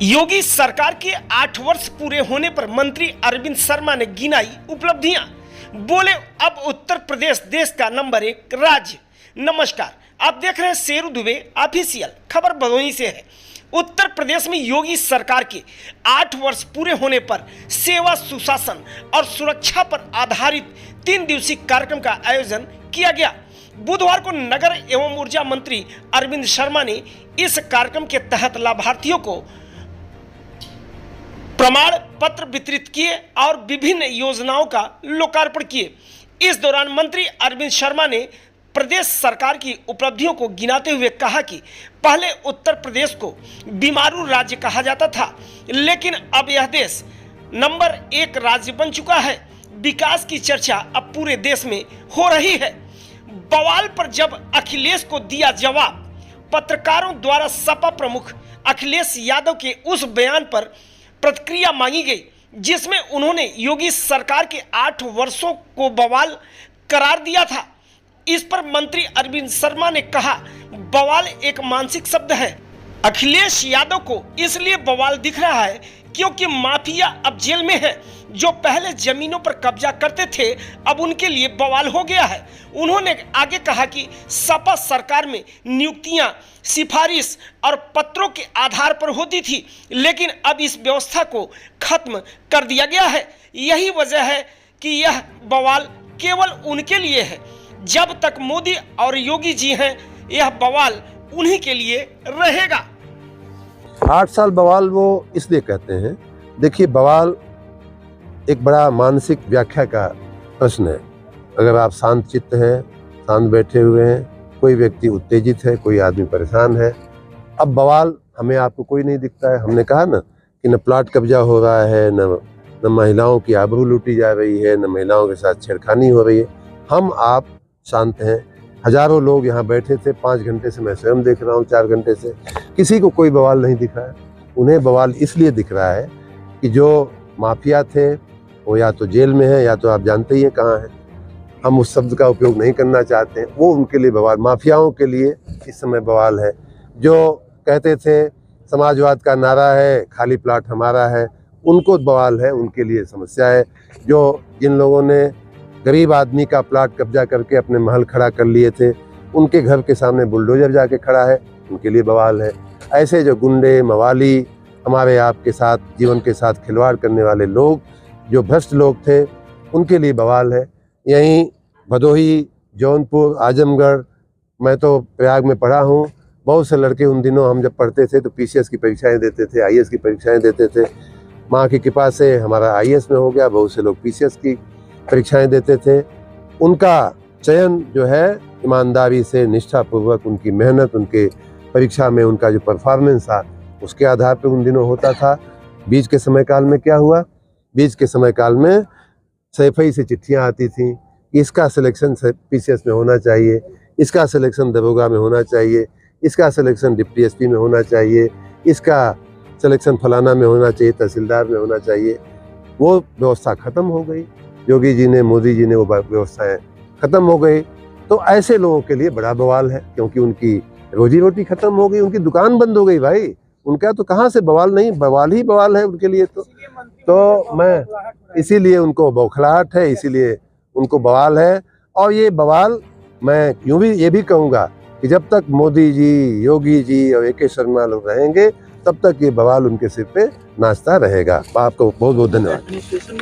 योगी सरकार के 8 वर्ष पूरे होने पर मंत्री अरविंद शर्मा ने गिनाई उपलब्धियां। बोले अब उत्तर प्रदेश देश का नंबर 1 राज्य। नमस्कार, आप देख रहे हैं शेरू दुबे ऑफिशियल। खबर भदोही से है। उत्तर प्रदेश में योगी सरकार के 8 वर्ष पूरे होने पर सेवा, सुशासन और सुरक्षा पर आधारित 3 दिवसीय कार्यक्रम का आयोजन किया गया। बुधवार को नगर एवं ऊर्जा मंत्री अरविंद शर्मा ने इस कार्यक्रम के तहत लाभार्थियों को प्रमाण पत्र वितरित किए और विभिन्न योजनाओं का लोकार्पण किए। इस दौरान मंत्री अरविंद शर्मा ने प्रदेश सरकार की उपलब्धियों को गिनाते हुए कहा कि पहले उत्तर प्रदेश को बीमारू राज्य कहा जाता था, लेकिन अब यह देश नंबर 1 राज्य बन चुका है। विकास की चर्चा अब पूरे देश में हो रही है। बवाल पर जब अखिलेश को दिया जवाब, पत्रकारों द्वारा सपा प्रमुख अखिलेश यादव के उस बयान पर प्रतिक्रिया मांगी गई जिसमें उन्होंने योगी सरकार के 8 वर्षों को बवाल करार दिया था। इस पर मंत्री अरविंद शर्मा ने कहा, बवाल एक मानसिक शब्द है। अखिलेश यादव को इसलिए बवाल दिख रहा है क्योंकि माफिया अब जेल में है। जो पहले जमीनों पर कब्जा करते थे, अब उनके लिए बवाल हो गया है। उन्होंने आगे कहा कि सपा सरकार में नियुक्तियां सिफारिश और पत्रों के आधार पर होती थी, लेकिन अब इस व्यवस्था को खत्म कर दिया गया है। यही वजह है कि यह बवाल केवल उनके लिए है। जब तक मोदी और योगी जी हैं, यह बवाल उन्हीं के लिए रहेगा। 8 साल बवाल वो इसलिए कहते हैं, देखिए बवाल एक बड़ा मानसिक व्याख्या का प्रश्न है। अगर आप शांत चित्त हैं, शांत बैठे हुए हैं, कोई व्यक्ति उत्तेजित है, कोई आदमी परेशान है, अब बवाल हमें आपको कोई नहीं दिखता है। हमने कहा ना कि न प्लाट कब्जा हो रहा है, न महिलाओं की आबरू लूटी जा रही है, न महिलाओं के साथ छेड़खानी हो रही है। हम आप शांत हैं। हजारों लोग यहाँ बैठे थे 5 घंटे से, मैं स्वयं देख रहा हूँ 4 घंटे से, किसी को कोई बवाल नहीं दिख रहा है। उन्हें बवाल इसलिए दिख रहा है कि जो माफिया थे वो या तो जेल में है या तो आप जानते ही हैं कहाँ है। हम उस शब्द का उपयोग नहीं करना चाहते हैं। वो उनके लिए बवाल, माफियाओं के लिए इस समय बवाल है। जो कहते थे समाजवाद का नारा है, खाली प्लाट हमारा है, उनको बवाल है, उनके लिए समस्या है। जो जिन लोगों ने गरीब आदमी का प्लाट कब्जा करके अपने महल खड़ा कर लिए थे, उनके घर के सामने बुलडोजर जाके खड़ा है, उनके लिए बवाल है। ऐसे जो गुंडे मवाली हमारे आपके साथ जीवन के साथ खिलवाड़ करने वाले लोग, जो भ्रष्ट लोग थे, उनके लिए बवाल है। यहीं भदोही, जौनपुर, आजमगढ़, मैं तो प्रयाग में पढ़ा हूँ। बहुत से लड़के उन दिनों हम जब पढ़ते थे तो पीसीएस की परीक्षाएं देते थे, आईएएस की परीक्षाएं देते थे। माँ की कृपा से हमारा आईएएस में हो गया। बहुत से लोग पीसीएस की परीक्षाएं देते थे। उनका चयन जो है ईमानदारी से, निष्ठापूर्वक, उनकी मेहनत, उनके परीक्षा में उनका जो परफॉर्मेंस था उसके आधार पर उन दिनों होता था। बीच के समय काल में क्या हुआ? बीच के समय काल में सैफई से चिट्ठियां आती थीं, इसका सिलेक्शन पीसीएस में होना चाहिए, इसका सिलेक्शन दरोगा में होना चाहिए, इसका सिलेक्शन डिप्टी एसपी में होना चाहिए, इसका सिलेक्शन फलाना में होना चाहिए, तहसीलदार में होना चाहिए। वो व्यवस्था खत्म हो गई। योगी जी ने, मोदी जी ने वो व्यवस्थाएं खत्म हो गई। तो ऐसे लोगों के लिए बड़ा बवाल है, क्योंकि उनकी रोजी रोटी खत्म हो गई, उनकी दुकान बंद हो गई। भाई उनका तो कहाँ से बवाल नहीं, बवाल ही बवाल है उनके लिए। तो मैं इसीलिए उनको बौखलाहट है, इसीलिए उनको बवाल है। और ये बवाल मैं यूँ भी ये भी कहूँगा कि जब तक मोदी जी, योगी जी और AK शर्मा लोग रहेंगे, तब तक ये बवाल उनके सिर पे नाचता रहेगा। आपको बहुत बहुत धन्यवाद।